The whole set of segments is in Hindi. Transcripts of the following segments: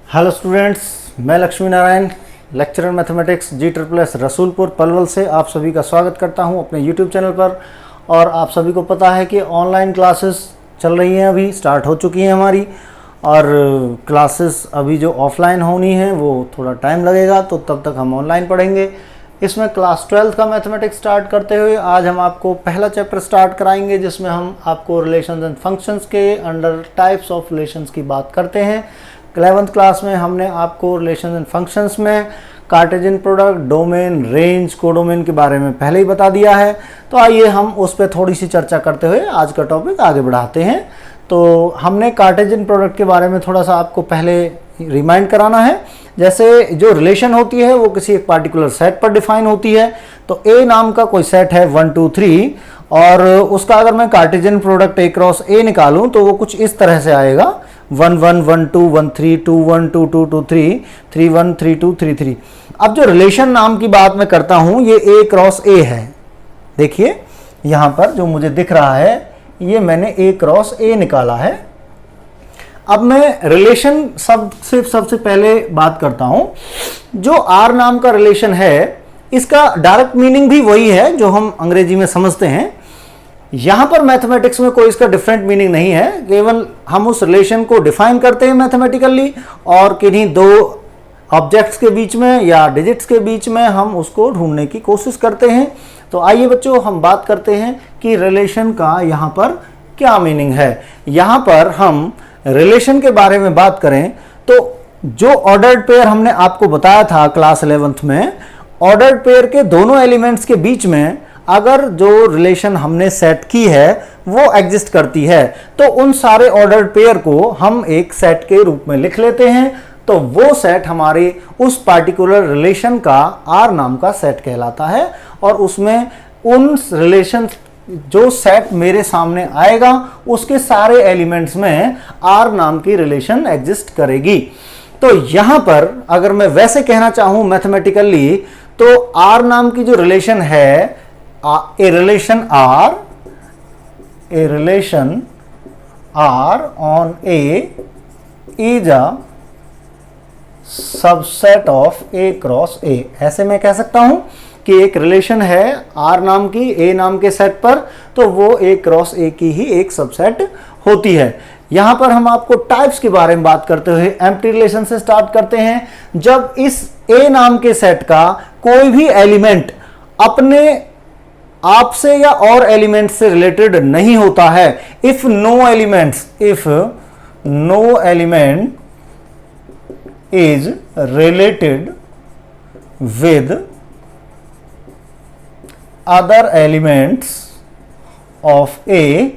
हेलो स्टूडेंट्स, मैं Lakshmi Narayan lecturer mathematics G++ Rasulpur Palwal से आप सभी का स्वागत करता हूं अपने यूट्यूब चैनल पर। और आप सभी को पता है कि ऑनलाइन क्लासेस चल रही हैं, अभी स्टार्ट हो चुकी हैं हमारी। और क्लासेस अभी जो ऑफलाइन होनी है वो थोड़ा टाइम लगेगा, तो तब तक हम ऑनलाइन पढ़ेंगे। इसमें क्लास 12th का मैथमेटिक्स स्टार्ट करते हुए आज हम आपको पहला चैप्टर स्टार्ट कराएंगे, जिसमें हम आपको रिलेशंस एंड फंक्शंस के अंडर टाइप्स ऑफ रिलेशंस की बात करते हैं। 11th क्लास में हमने आपको रिलेशंस एंड फंक्शंस में Cartesian product, domain, range, codomain के बारे में पहले ही बता दिया है। तो आइए हम उस पर थोड़ी सी चर्चा करते हुए आज का टॉपिक आगे बढ़ाते हैं। तो हमने कार्टेशियन प्रोडक्ट के बारे में थोड़ा सा आपको पहले रिमाइंड कराना है। जैसे जो रिलेशन होती है वो किसी एक पार्टिकुलर सेट पर डिफाइन होती है। तो ए नाम का कोई सेट है 1 2 3, और उसका अगर मैं कार्टेशियन प्रोडक्ट ए क्रॉस ए निकालूं तो वो कुछ इस तरह से आएगा 1 1 1 2 1 3 2 1 2 2 2 3 3 1 3 2 3 3। अब जो रिलेशन नाम की बात मैं करता हूं ये ए क्रॉस ए है। देखिए यहां पर जो मुझे दिख रहा है ये मैंने ए क्रॉस ए निकाला है। अब मैं रिलेशन सबसे पहले बात करता हूं। जो आर नाम का रिलेशन है इसका डायरेक्ट मीनिंग भी वही है जो हम अंग्रेजी में समझते हैं। यहां पर मैथमेटिक्स में कोई इसका डिफरेंट मीनिंग नहीं है, केवल हम उस रिलेशन को डिफाइन करते हैं मैथमेटिकली, और किन्हीं दो ऑब्जेक्ट्स के बीच में या डिजिट्स के बीच में हम उसको ढूंढने की कोशिश करते हैं। तो आइए बच्चों हम बात करते हैं कि रिलेशन का यहां पर क्या मीनिंग है। यहां पर हम रिलेशन के बारे में बात करें तो जो ऑर्डर्ड पेयर हमने आपको बताया था क्लास 11th में, ऑर्डर्ड पेयर के दोनों एलिमेंट्स के बीच में अगर जो रिलेशन हमने सेट की है वो एग्जिस्ट करती है तो उन सारे ऑर्डर्ड पेयर को हम एक सेट के रूप में लिख लेते हैं। तो वो सेट हमारे उस पार्टिकुलर रिलेशन का आर नाम का सेट कहलाता है। और उसमें उन रिलेशन जो सेट मेरे सामने आएगा उसके सारे एलिमेंट्स में आर नाम की रिलेशन एग्जिस्ट करेगी। तो यहां पर अगर मैं वैसे कहना चाहूं मैथमेटिकली तो आर नाम की जो रिलेशन है, A relation R on A is a subset of A cross A. ऐसे मैं कह सकता हूं कि एक रिलेशन है आर नाम की ए नाम के सेट पर, तो वो ए क्रॉस ए की ही एक सबसेट होती है। यहां पर हम आपको टाइप्स के बारे में बात करते हुए एम्प्टी रिलेशन से स्टार्ट करते हैं। जब इस ए नाम के सेट का कोई भी एलिमेंट अपने आप से या और एलिमेंट से रिलेटेड नहीं होता है, if no element is related with other elements of A,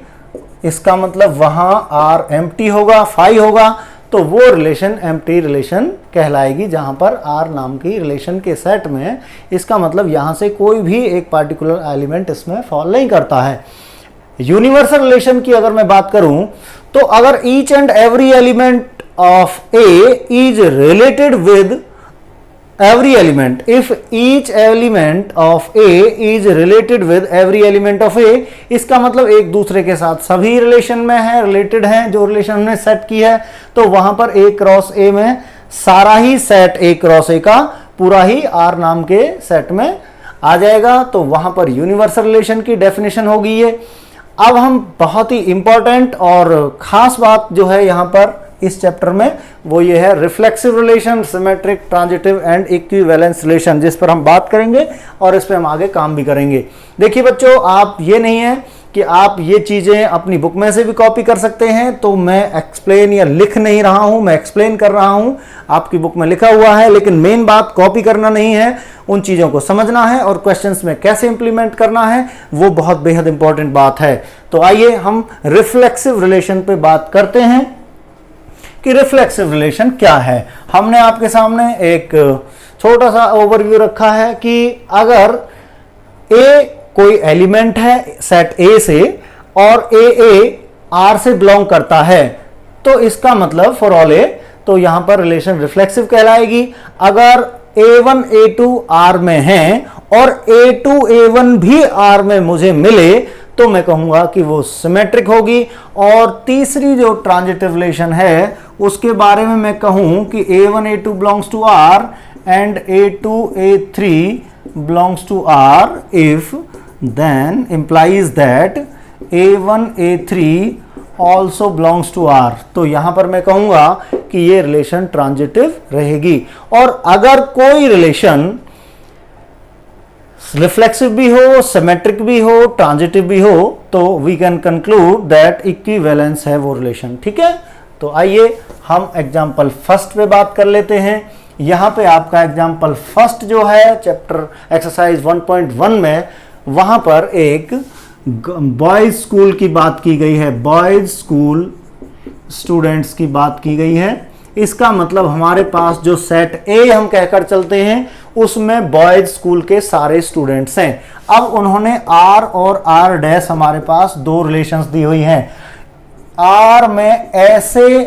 इसका मतलब वहां आर एम्प्टी होगा, फाई होगा, तो वो रिलेशन एम्प्टी रिलेशन कहलाएगी। जहां पर आर नाम की रिलेशन के सेट में इसका मतलब यहां से कोई भी एक पार्टिकुलर एलिमेंट इसमें फॉल नहीं करता है। यूनिवर्सल रिलेशन की अगर मैं बात करूं तो अगर each and every element of A is related with every element, if each element of A is related with every element of A, इसका मतलब एक दूसरे के साथ सभी रिलेशन में है, रिलेटेड हैं। जो रिलेशन हमने सेट की है तो वहां पर A क्रॉस A में सारा ही सेट A क्रॉस A का पूरा ही R नाम के सेट में आ जाएगा। तो वहां पर यूनिवर्सल रिलेशन की डेफिनेशन होगी ये। अब हम बहुत ही इंपॉर्टेंट और खास बात जो है यहां पर इस चैप्टर में वो ये है reflexive relation, symmetric, transitive and equivalence relation, जिस पर हम बात करेंगे और इस पर हम आगे काम भी करेंगे। देखिए बच्चों, आप ये नहीं है कि आप ये चीजें अपनी बुक में से भी कॉपी कर सकते हैं। तो मैं एक्सप्लेन या लिख नहीं रहा हूं, मैं एक्सप्लेन कर रहा हूं। आपकी बुक में लिखा हुआ है, लेकिन मेन बात कॉपी करना नहीं है, उन चीजों को समझना है और क्वेश्चंस में कैसे इंप्लीमेंट करना है वो बहुत बेहद इंपॉर्टेंट बात है। तो आइए हम रिफ्लेक्सिव रिलेशन पे बात करते हैं कि रिफ्लेक्सिव रिलेशन क्या है। हमने आपके सामने एक छोटा सा ओवरव्यू रखा है कि अगर ए कोई एलिमेंट है सेट ए से और ए आर से बिलोंग करता है तो इसका मतलब फॉर ऑल ए, तो यहां पर रिलेशन रिफ्लेक्सिव कहलाएगी। अगर A1 A2 R में हैं और A2 A1 भी R में मुझे मिले तो मैं कहूंगा कि वो सिमेट्रिक होगी। और तीसरी जो ट्रांजिटिव रिलेशन है उसके बारे में मैं कहूं कि A1 A2 belongs to R and A2 A3 belongs to R, if then implies that A1 A3 also belongs to R। तो यहां पर मैं कहूंगा कि ये रिलेशन ट्रांजिटिव रहेगी। और अगर कोई रिलेशन रिफ्लेक्सिव भी हो, सिमेट्रिक भी हो, ट्रांजिटिव भी हो, तो we can conclude that equivalence है वो रिलेशन। ठीक है, तो आइए हम एग्जाम्पल फर्स्ट पे बात कर लेते हैं। यहां पे आपका एग्जाम्पल फर्स्ट जो है चैप्टर एक्सरसाइज 1.1 में, वहां पर एक बॉयज स्कूल की बात की गई है, बॉयज स्कूल स्टूडेंट्स की बात की गई है। इसका मतलब हमारे पास जो सेट ए हम कहकर चलते हैं उसमें बॉयज स्कूल के सारे स्टूडेंट्स हैं। अब उन्होंने आर और आर डैश हमारे पास दो रिलेशंस दी हुई हैं। आर में ऐसे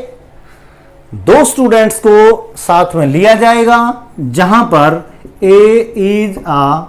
दो स्टूडेंट्स को साथ में लिया जाएगा जहां पर A is a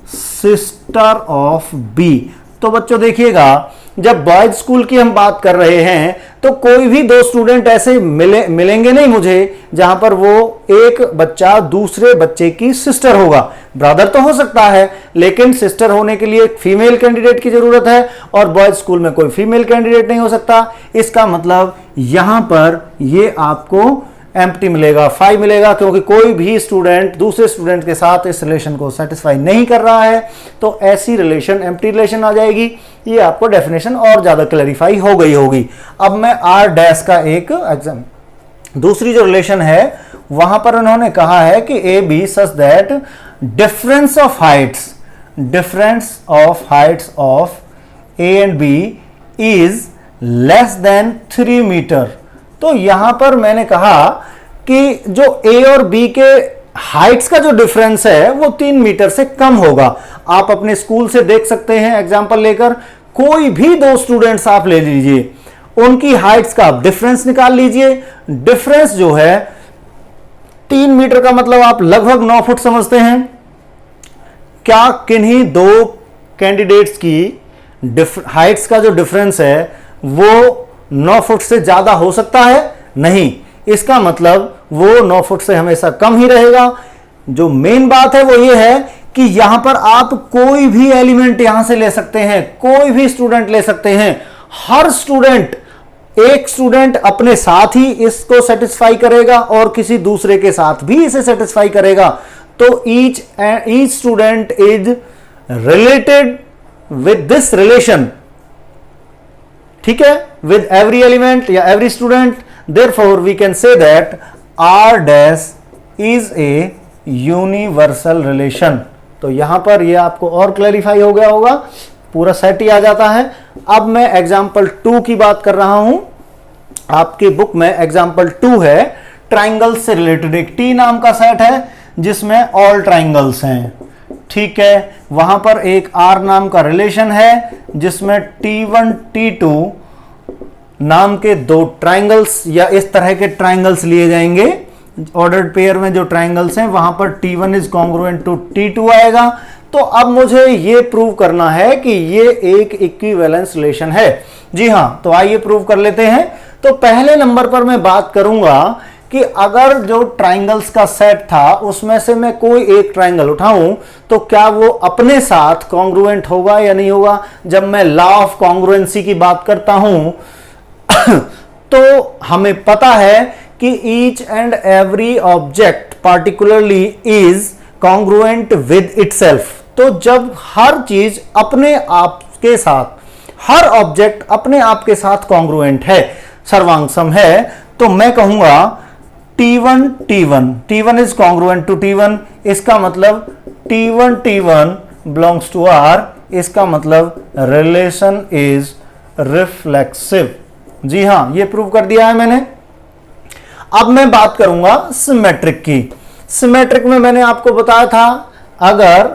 sister of B. तो बच्चों देखिएगा, जब बॉयज स्कूल की हम बात कर रहे हैं तो कोई भी दो स्टूडेंट ऐसे मिलेंगे नहीं मुझे जहां पर वो एक बच्चा दूसरे बच्चे की सिस्टर होगा। ब्रदर तो हो सकता है, लेकिन सिस्टर होने के लिए एक फीमेल कैंडिडेट की जरूरत है, और बॉयज स्कूल में कोई फीमेल कैंडिडेट नहीं हो सकता। इसका मतलब यहां पर ये आपको एम्प्टी मिलेगा, 5 मिलेगा, क्योंकि कोई भी स्टूडेंट दूसरे स्टूडेंट के साथ इस रिलेशन को सेटिस्फाई नहीं कर रहा है। तो ऐसी रिलेशन एम्प्टी रिलेशन आ जाएगी। ये आपको डेफिनेशन और ज्यादा क्लैरिफाई हो गई होगी। अब मैं आर डैश का एक एग्जाम, दूसरी जो रिलेशन है वहां पर उन्होंने कहा है कि A B such that difference of heights of A and B is less than 3 meter. तो यहां पर मैंने कहा कि जो ए और बी के हाइट्स का जो डिफरेंस है वो 3 मीटर से कम होगा। आप अपने स्कूल से देख सकते हैं, एग्जांपल लेकर कोई भी दो स्टूडेंट्स आप ले लीजिए, उनकी हाइट्स का डिफरेंस निकाल लीजिए। डिफरेंस जो है 3 मीटर का मतलब आप लगभग 9 फुट समझते हैं। क्या किन्हीं दो कैंडिडेट्स की हाइट्स का जो डिफरेंस है वो 9 फुट से ज्यादा हो सकता है? नहीं। इसका मतलब वो 9 फुट से हमेशा कम ही रहेगा। जो मेन बात है वो ये है कि यहां पर आप कोई भी एलिमेंट यहां से ले सकते हैं, कोई भी स्टूडेंट ले सकते हैं। हर स्टूडेंट, एक स्टूडेंट अपने साथ ही इसको सेटिस्फाई करेगा और किसी दूसरे के साथ भी इसे सेटिस्फाई करेगा। तो each student is related with this relation, ठीक है, with every element या every student। therefore we can say that R dash is a universal relation। तो यहां पर ये आपको और क्लैरिफाई हो गया होगा, पूरा सेट ही आ जाता है। अब मैं एग्जाम्पल 2 की बात कर रहा हूं। आपकी बुक में एग्जाम्पल 2 है, ट्राइंगल्स से रिलेटेड एक टी नाम का सेट है जिसमें ऑल ट्राइंगल्स हैं। ठीक है, वहां पर एक आर नाम का रिलेशन है जिसमें T1 T2 नाम के दो ट्राइंगल्स या इस तरह के ट्राइंगल्स लिए जाएंगे। ऑर्डर्ड पेयर में जो ट्राइंगल्स हैं वहां पर T1 is congruent to T2 आएगा। तो अब मुझे ये प्रूव करना है कि ये एक इक्विवेलेंस रिलेशन है। जी हां, तो आइए प्रूव कर लेते हैं। तो पहले नंबर पर मैं बात करूंगा कि अगर जो ट्राइंगल्स का सेट था उसमें से मैं कोई एक ट्राइंगल उठाऊं तो क्या वो अपने साथ कॉन्ग्रुएंट होगा या नहीं होगा। जब मैं लॉ ऑफ कॉन्ग्रुएंसी की बात करता हूं तो हमें पता है कि each and every object particularly is congruent with itself. तो जब हर चीज अपने आप के साथ, हर ऑब्जेक्ट अपने आप के साथ कॉन्ग्रुएंट है, सर्वांगसम है, तो मैं कहूंगा T1 is congruent to T1। इसका मतलब T1 बिलोंग्स टू R। इसका मतलब रिलेशन इज रिफ्लेक्सिव। जी हां, ये प्रूव कर दिया है मैंने। अब मैं बात करूंगा सिमेट्रिक की। सिमेट्रिक में मैंने आपको बताया था अगर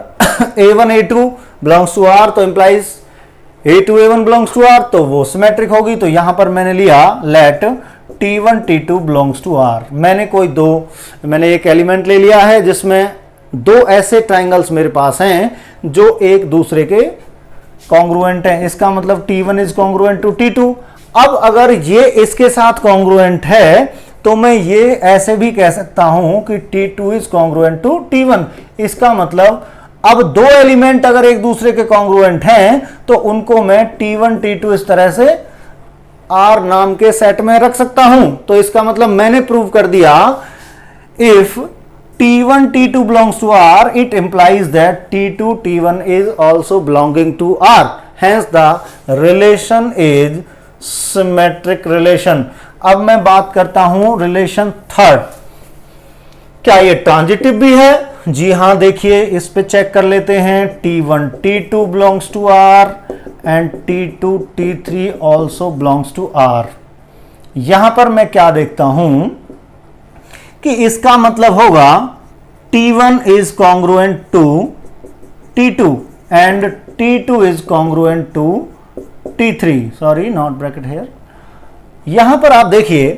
A1 A2 belongs to R तो implies A2 A1 belongs to R, तो वो सिमेट्रिक होगी। तो यहां पर मैंने लिया late T1 T2 belongs to R। मैंने एक एलिमेंट ले लिया है जिसमें दो ऐसे ट्राइंगल्स मेरे पास हैं जो एक दूसरे के कॉन्ग्रुएंट हैं। इसका मतलब T1 is congruent to T2। अब अगर ये इसके साथ कॉन्ग्रुएंट है तो मैं ये ऐसे भी कह सकता हूं कि T2 is congruent to T1। इसका मतलब अब दो एलिमेंट अगर एक दूसरे के कॉन्ग्रुएंट हैं तो उनको मैं T1 T2 इस तरह से R नाम के सेट में रख सकता हूं। तो इसका मतलब मैंने प्रूव कर दिया, if T1 T2 belongs to R, it implies that T2 T1 is also belonging to R. Hence the relation is symmetric relation. अब मैं बात करता हूं रिलेशन थर्ड, क्या ये ट्रांजिटिव भी है? जी हां, देखिए इस पे चेक कर लेते हैं। T1 T2 belongs to R and T2 T3 also belongs to R। यहां पर मैं क्या देखता हूं कि इसका मतलब होगा T1 is congruent to T2 and T2 is congruent to T3। Sorry, not bracket here. यहां पर आप देखिए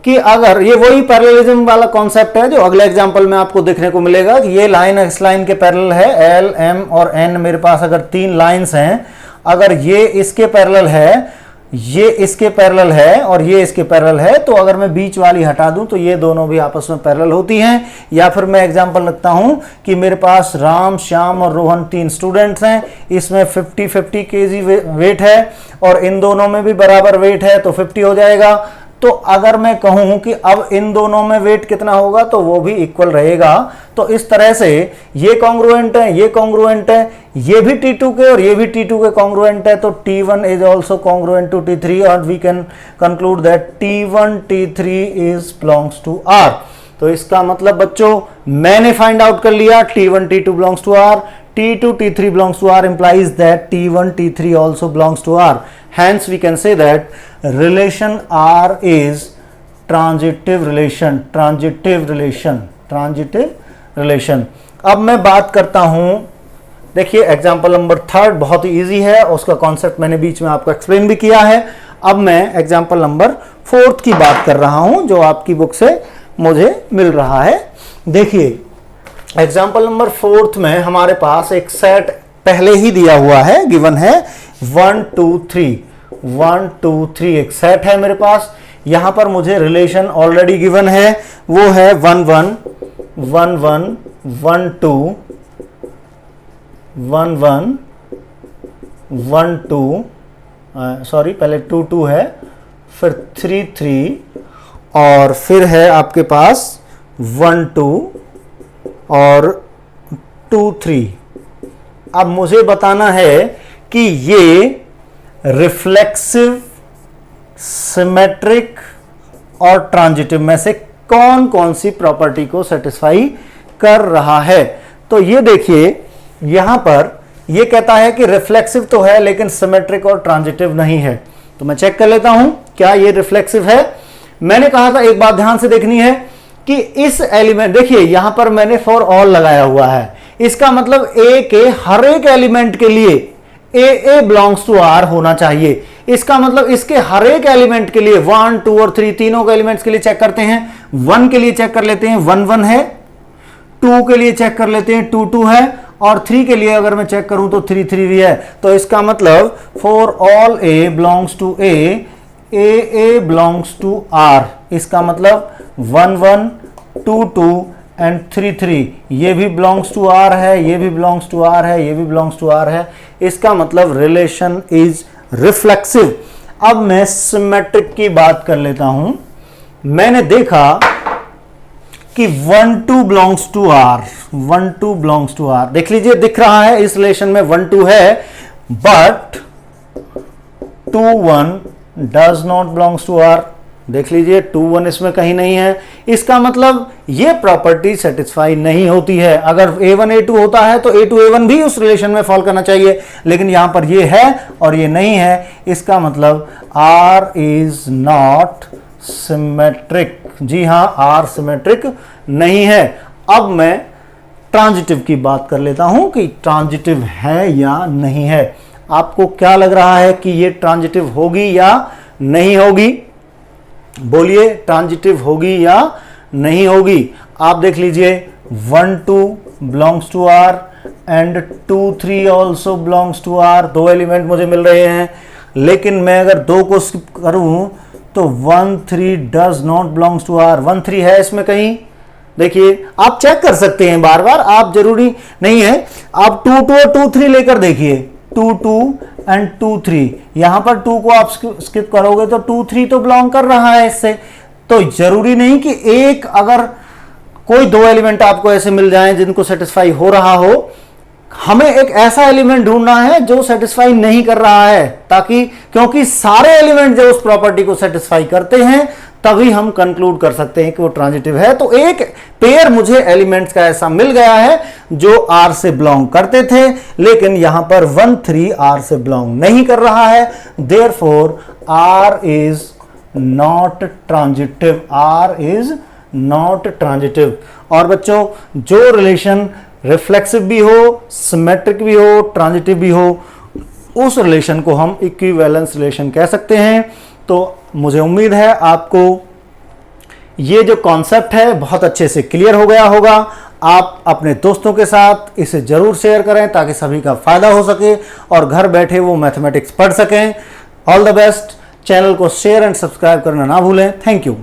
कि अगर ये वही पैरेललिज्म वाला कॉन्सेप्ट है जो अगले एग्जांपल में आपको देखने को मिलेगा कि ये लाइन इस लाइन के पैरेलल है, L, M और N। मेरे पास अगर तीन लाइंस हैं, अगर ये इसके पैरेलल है, ये इसके पैरेलल है और ये इसके पैरेलल है, तो अगर मैं बीच वाली हटा दूं तो ये दोनों भी आपस में पैरेलल होती हैं। या फिर मैं एग्जांपल रखता हूं कि मेरे पास राम, श्याम और रोहन तीन स्टूडेंट्स हैं, इसमें 50-50 केजी वेट है और इन दोनों में भी बराबर वेट है तो 50 हो जाएगा। तो अगर मैं कहूं कि अब इन दोनों में वेट कितना होगा तो वो भी इक्वल रहेगा। तो इस तरह से ये कॉन्ग्रुएंट है, ये कॉन्ग्रुएंट है, ये भी T2 के और ये भी T2 के कॉन्ग्रुएंट है। तो T1 is also congruent to T3 और we can conclude that T1 T3 is belongs to R। तो इसका मतलब बच्चों मैंने फाइंड आउट कर लिया T1 T2 belongs to R, T2 T3 belongs to R implies that T1 T3 also belongs to R. Hence we can say that relation R is transitive relation, transitive relation, transitive relation। अब मैं बात करता हूं, देखिए एग्जांपल नंबर थर्ड बहुत ही इजी है, उसका कॉन्सेप्ट मैंने बीच में आपको एक्सप्लेन भी किया है। अब मैं एग्जांपल नंबर फोर्थ की बात कर रहा हूं जो आपकी बुक से मुझे मिल रहा है। देखिए एग्जाम्पल नंबर फोर्थ में हमारे पास एक सेट पहले ही दिया हुआ है, गिवन है 1 2 3, 1 2 3 एक सेट है मेरे पास। यहां पर मुझे रिलेशन ऑलरेडी गिवन है, वो है 1 1 1 1 1 2 1 1 1 2, सॉरी पहले 2 2 है, फिर 3 3 और फिर है आपके पास 1 2 और 2 3। अब मुझे बताना है कि ये रिफ्लेक्सिव, सिमेट्रिक और ट्रांजिटिव में से कौन कौन सी प्रॉपर्टी को सेटिस्फाई कर रहा है। तो ये देखिए यहां पर ये कहता है कि रिफ्लेक्सिव तो है लेकिन सिमेट्रिक और ट्रांजिटिव नहीं है। तो मैं चेक कर लेता हूं क्या ये रिफ्लेक्सिव है। मैंने कहा था एक बात ध्यान से देखनी है कि इस एलिमेंट, देखिए यहां पर मैंने फॉर ऑल लगाया हुआ है, इसका मतलब ए के हर एक एलिमेंट के लिए ए बिलोंग्स टू आर होना चाहिए। इसका मतलब इसके हर एक एलिमेंट के लिए 1 2 और 3 तीनों के एलिमेंट्स के लिए चेक करते हैं। 1 के लिए चेक कर लेते हैं 1 1 है, 2 के लिए चेक कर लेते हैं 2 2 है और 3 के लिए अगर मैं चेक करूं तो 3 3 भी है। तो इसका मतलब for all A belongs to A belongs to R. इसका मतलब 1 1 2 2 एंड 3 3 ये भी बिलोंग्स टू आर है, ये भी बिलोंग्स टू आर है, ये भी बिलोंग्स टू आर है। इसका मतलब रिलेशन इज रिफ्लेक्सिव। अब मैं सिमेट्रिक की बात कर लेता हूं। मैंने देखा कि 1 2 belongs to R, 1 2 belongs to R. देख लीजिए दिख रहा है इस रिलेशन में 1 2 है, but 2 1 does not belongs to R. देख लीजिए 2 1 इसमें कहीं नहीं है। इसका मतलब ये प्रॉपर्टी सेटिस्फाई नहीं होती है। अगर A1 A2 होता है तो A2 A1 भी उस रिलेशन में फॉल करना चाहिए, लेकिन यहां पर ये है और ये नहीं है। इसका मतलब R इज नॉट सिमेट्रिक। जी हां, R सिमेट्रिक नहीं है। अब मैं ट्रांजिटिव की बात कर लेता हूं कि ट्रांजिटिव है या नहीं है। आपको क्या लग रहा है कि ये ट्रांजिटिव होगी या नहीं होगी? बोलिए, ट्रांजिटिव होगी या नहीं होगी? आप देख लीजिए 1 2 belongs to R and 2 3 also belongs to R. दो एलिमेंट मुझे मिल रहे हैं, लेकिन मैं अगर 2 को स्किप करूं तो 1 3 does not belongs to R. 1 3 है इसमें कहीं? देखिए आप चेक कर सकते हैं बार बार, आप जरूरी नहीं है, आप 2 2 और 2 3 लेकर देखिए, 2 2 एंड 2 3, यहां पर 2 को आप स्किप करोगे तो 2 3 तो बिलोंग कर रहा है इससे। तो जरूरी नहीं कि एक, अगर कोई 2 एलिमेंट आपको ऐसे मिल जाएं जिनको सेटिस्फाई हो रहा हो, हमें एक ऐसा एलिमेंट ढूंढना है जो सेटिस्फाई नहीं कर रहा है, ताकि, क्योंकि सारे एलिमेंट जो उस प्रॉपर्टी को सेटिस्फाई करते हैं तभी हम कंक्लूड कर सकते हैं कि वो ट्रांजिटिव है। तो एक पेयर मुझे एलिमेंट्स का ऐसा मिल गया है जो आर से बिलोंग करते थे, लेकिन यहां पर 1 3 आर से बिलोंग नहीं कर रहा है, therefore R is not transitive. R is not transitive. और बच्चों, जो रिलेशन रिफ्लेक्सिव भी हो, सिमेट्रिक भी हो, ट्रांजिटिव भी हो, उस रिलेशन को हम इक्विवेलेंस रिलेशन कह सकते हैं। तो मुझे उम्मीद है आपको ये जो कॉन्सेप्ट है बहुत अच्छे से क्लियर हो गया होगा। आप अपने दोस्तों के साथ इसे जरूर शेयर करें ताकि सभी का फायदा हो सके और घर बैठे वो मैथमेटिक्स पढ़ सकें। All the best. चैनल को शेयर एंड सब्सक्राइब करना ना भूलें। Thank you.